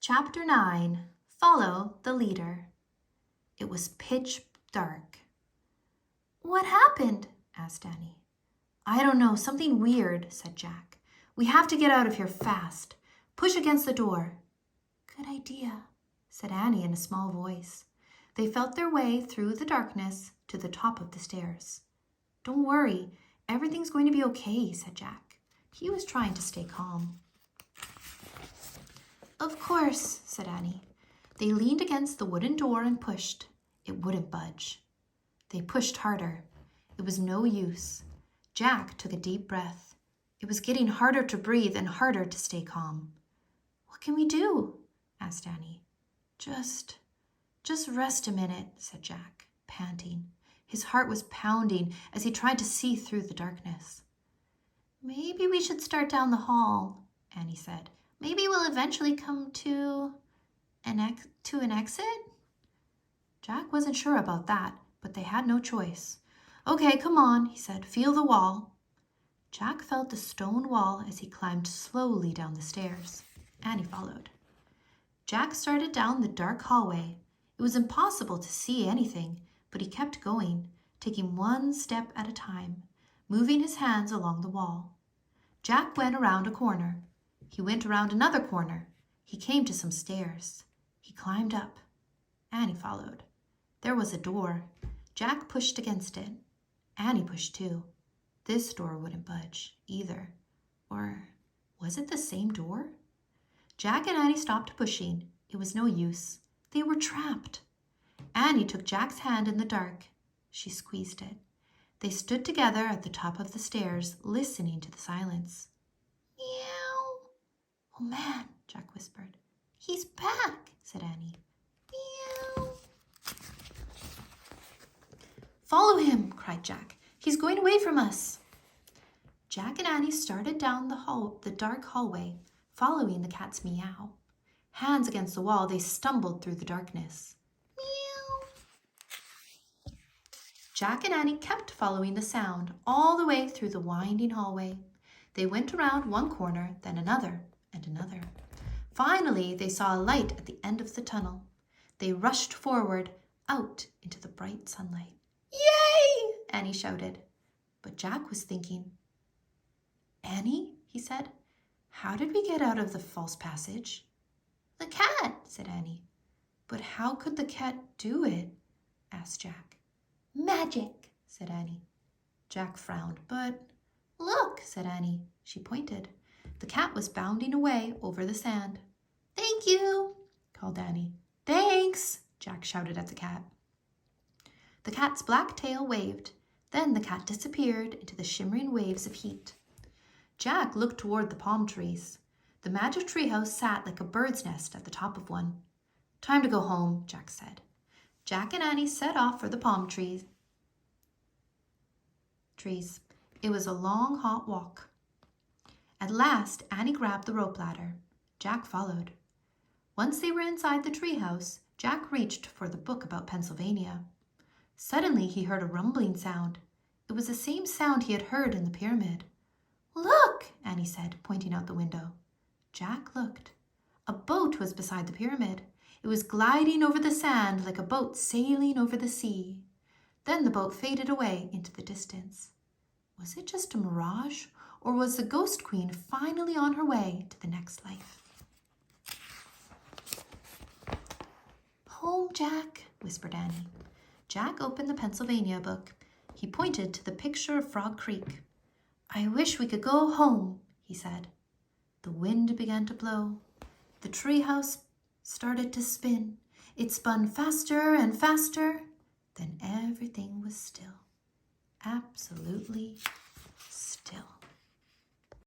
Chapter 9. Follow the Leader. It was pitch dark. "What happened?" asked Annie. "I don't know, something weird," said Jack. "We have to get out of here fast. Push against the door." "Good idea," said Annie in a small voice. They felt their way through the darkness to the top of the stairs. "Don't worry, everything's going to be okay," said Jack. He was trying to stay calm. "Of course," said Annie. They leaned against the wooden door and pushed. It wouldn't budge. They pushed harder. It was no use. Jack took a deep breath. It was getting harder to breathe and harder to stay calm. "What can we do?" asked Annie. Just rest a minute," said Jack, panting. His heart was pounding as he tried to see through the darkness. "Maybe we should start down the hall," Annie said. "Maybe we'll eventually come to an exit?" Jack wasn't sure about that, but they had no choice. "Okay, come on," he said. "Feel the wall." Jack felt the stone wall as he climbed slowly down the stairs. Annie followed. Jack started down the dark hallway. It was impossible to see anything, but he kept going, taking one step at a time, moving his hands along the wall. Jack went around a corner. He went around another corner. He came to some stairs. He climbed up. Annie followed. There was a door. Jack pushed against it. Annie pushed too. This door wouldn't budge either. Or was it the same door? Jack and Annie stopped pushing. It was no use. They were trapped. Annie took Jack's hand in the dark. She squeezed it. They stood together at the top of the stairs, listening to the silence. "Meow." "Oh man," Jack whispered. "He's back," said Annie. "Meow." "Follow him," cried Jack. "He's going away from us." Jack and Annie started down the dark hallway, following the cat's meow. Hands against the wall, they stumbled through the darkness. Meow. Jack and Annie kept following the sound all the way through the winding hallway. They went around one corner, then another, and another. Finally, they saw a light at the end of the tunnel. They rushed forward, out into the bright sunlight. "Yay!" Annie shouted. But Jack was thinking. "Annie," he said, "how did we get out of the false passage?" "The cat," said Annie. "But how could the cat do it?" asked Jack. "Magic," said Annie. Jack frowned, but "Look," said Annie. She pointed. The cat was bounding away over the sand. "Thank you," called Annie. "Thanks," Jack shouted at the cat. The cat's black tail waved. Then the cat disappeared into the shimmering waves of heat. Jack looked toward the palm trees. The magic treehouse sat like a bird's nest at the top of one. "Time to go home," Jack said. Jack and Annie set off for the palm trees. It was a long, hot walk. At last, Annie grabbed the rope ladder. Jack followed. Once they were inside the treehouse, Jack reached for the book about Pennsylvania. Suddenly, he heard a rumbling sound. It was the same sound he had heard in the pyramid. "Look," Annie said, pointing out the window. Jack looked. A boat was beside the pyramid. It was gliding over the sand like a boat sailing over the sea. Then the boat faded away into the distance. Was it just a mirage, or was the Ghost Queen finally on her way to the next life? "Home, Jack," whispered Annie. Jack opened the Pennsylvania book. He pointed to the picture of Frog Creek. "I wish we could go home," he said. The wind began to blow. The treehouse started to spin. It spun faster and faster. Then everything was still. Absolutely still.